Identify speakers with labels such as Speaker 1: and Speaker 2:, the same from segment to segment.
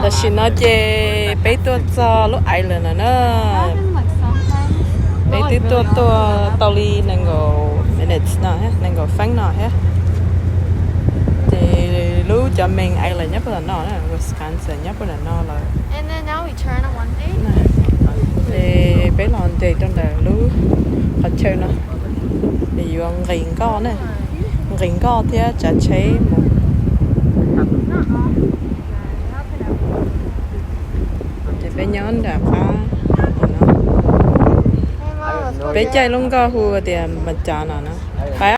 Speaker 1: là xin nó chê bé tua cho lúc ấy là nó bé tua tao li nên go minutes nè hết nên go phanh nè hết thì lúc cho mình ấy là nhất là nó nè Wisconsin nhất là nó là
Speaker 2: and then now we turn on one day
Speaker 1: thì bé lon thì trong là lúc họ chơi nó thì dùng rình co nè rình co thì chả chế một bé nhón đã phá bé chơi luôn có hùa thì mình chọn nó phải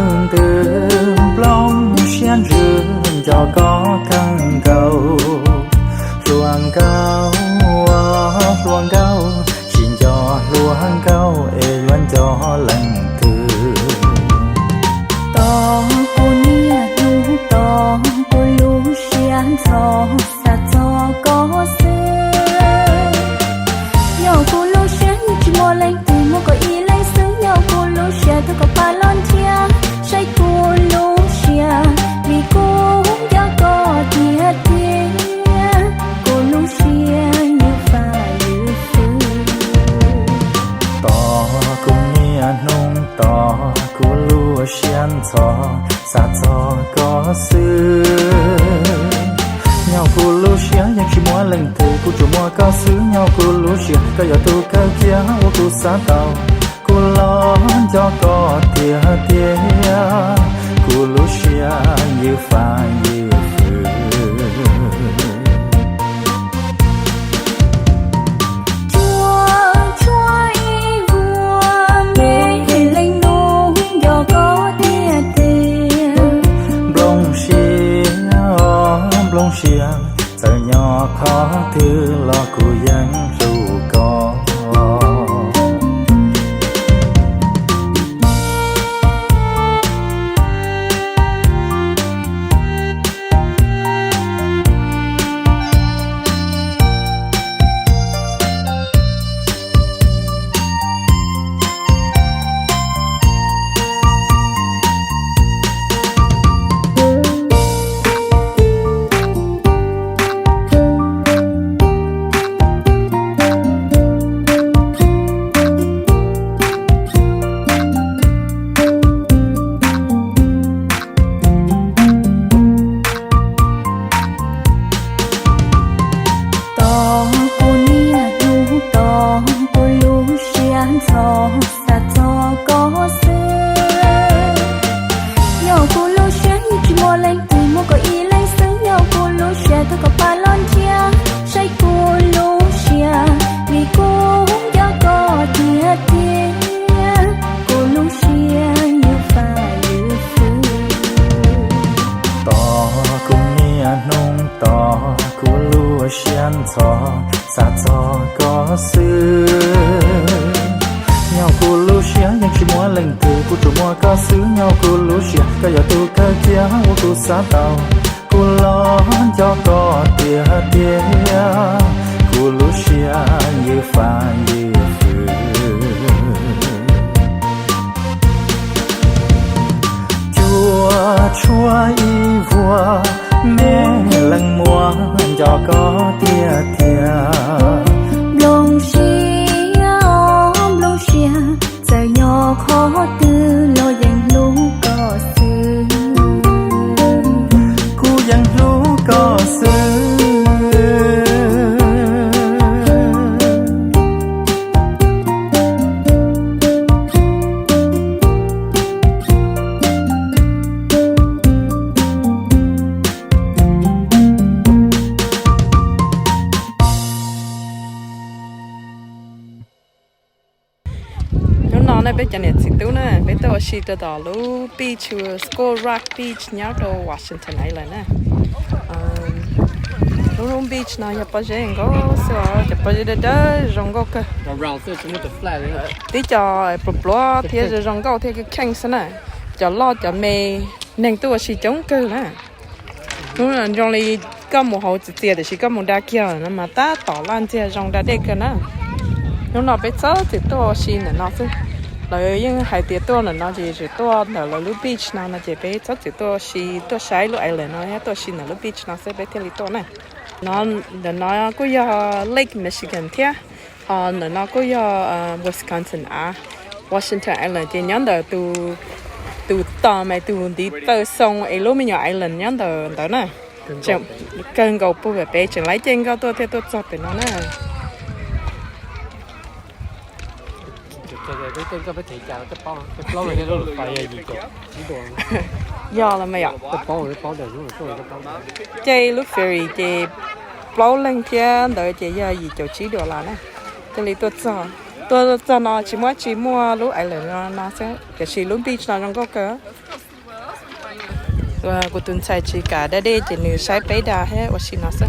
Speaker 3: lần từ plong xiên rừng cho có căn cầu luang cao xin cho luang cao e luan cho lần từ
Speaker 4: to cô nia lu to cô lu xiên cho sa cho có xưa nhau cô lu xiên chỉ mua lên từ mua có ý lên xứ nhau cô lu xiên tôi có ba lon thia say cô lu xiên vì cô không cho có thiệt cô lu xiên như phải như xưa
Speaker 3: to cũng nia nung to cô lu xiên cho sa cho có xưa nhau cô lu xiên nhưng chỉ mua lần từ cô chủ mua cao xứ nhau cô lu xiên có giờ tu cơ kia cô sa tàu cô lo cho có thiệt cô lu xiên như phải như phứ giờ nhỏ khó thứ lo cô dân dù có tàu cô lo cho có thiệt cô lu xia như pha như phứ chua y vua mẹ lần mua cho có thiệt
Speaker 4: lông xia giờ nhỏ khó tư lo dành lúc có xưa
Speaker 3: dân lũ có xứ
Speaker 1: nó này bây giờ này chỉ tú nè bây giờ chỉ từ đó lú beach Skull Rock Beach nhớ đồ Washington Island nè lú beach nào nhập bao giờ có sao nhập bao giờ đó rong gốc cơ tí cho blo thì rong gốc thì cái keng xí nè cho lo cho mẹ nên tôi chỉ chống cơ nè lúc là rong li có một hồ chỉ để chỉ có một đá kia nè mà ta tỏ lan chia rong đá đây cơ nè lúc nào bây giờ thì tôi chỉ là nó chứ rồi những hải tiết tôi là nó chỉ tôi là lúc beach nào nó chỉ bé chắc chỉ tôi chỉ tôi sai lúc ấy là nó tôi chỉ là lúc beach nó sẽ bé theo lý tôi này nó có ở Lake Michigan thế nó có ở Wisconsin Washington Island thì nhắn đời từ tàu mà từ đi tới sông ấy lúc mình nhỏ Island nhắn đời đó này chẳng cần cầu bù về bé chẳng lấy trên cao tôi theo tôi chọn để nó này
Speaker 5: cái phải thị chào cái bao này nó được phải gì còn
Speaker 1: do là mày ạ
Speaker 5: cái bao đầy luôn rồi cái bao
Speaker 1: chơi lúc ferry chơi bao lên thiên đợi chơi giờ gì chỗ chỉ đồ là nè cái lý tôi cho nó chỉ mua lúc ấy là nó sẽ cái chỉ lúc beach nó không có cỡ và của tuần sai chỉ cả đã đây chỉ nửa sai bé đà hết và xin nó sẽ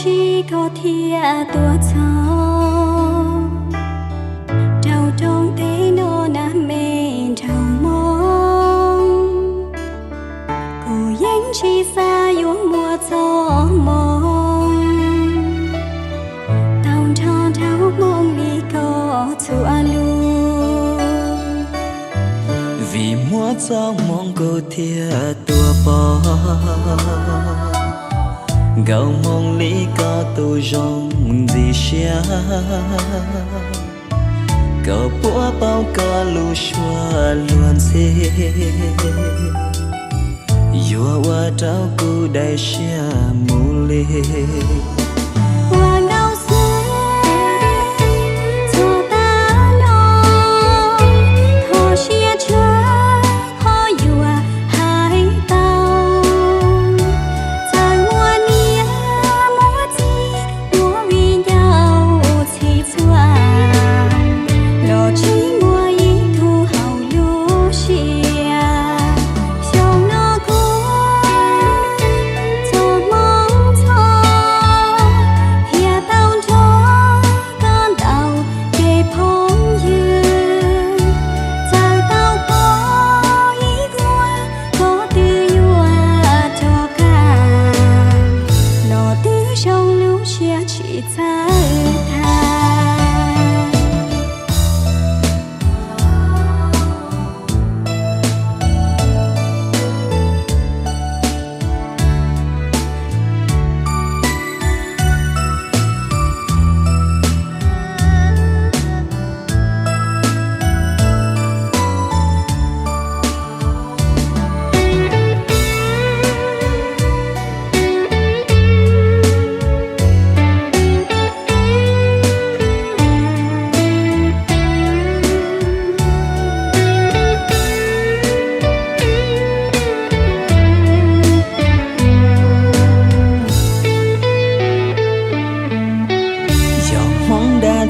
Speaker 4: chỉ có thiab tua cho trâu trong thế nó nằm bên trâu mong cô yên chỉ xa yung mùa gió mong tao cho trâu mong đi có chua lu
Speaker 3: vì mùa gió mong cô thiab tua bò gạo mong lý có tu rong gì xia có búa bao có lu xua luôn xê dùa qua trao cu đại xia mù lê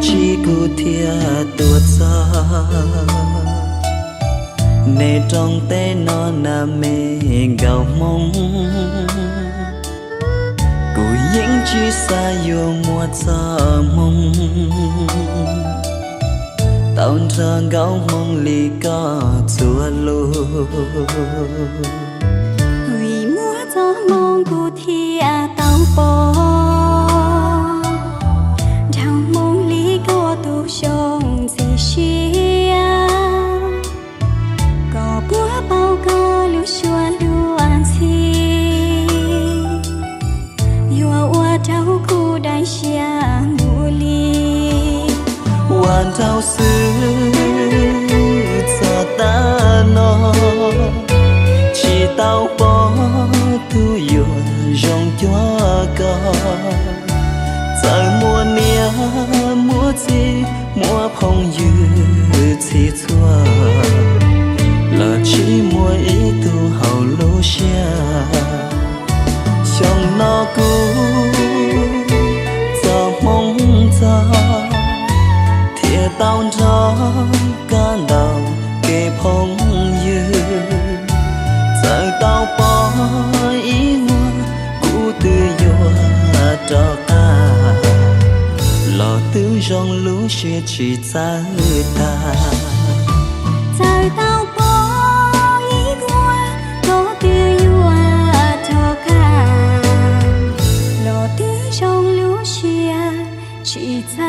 Speaker 3: chỉ cụ thiab tua xa nè trong té nó nằm mê gạo mong cụ những chỉ xa yêu mùa xa mong tao ra gạo mong lì có chua lô
Speaker 4: vì mùa gió mong cụ thiab tao bỏ sông gì xia có búa bao có lưu xua luan chi yêu ua trâu cu đại xia mù li
Speaker 3: hoàn trao xứ cho ta nó chỉ tao bỏ tu yêu rong chúa có giờ mùa nia mùa gì mùa phong dư chỉ chua là chỉ mùa ý tu hậu lô xia trong nó cũ giờ mong giờ thiệt tao cho cả đầu kề phong dư giờ tao bỏ ý mùa cũ từ yêu cho ta lò tư rong lũ xia chỉ ta
Speaker 4: trời tao bỏ ý qua có tư yêu cho cả lò tư rong lũ xia chỉ ta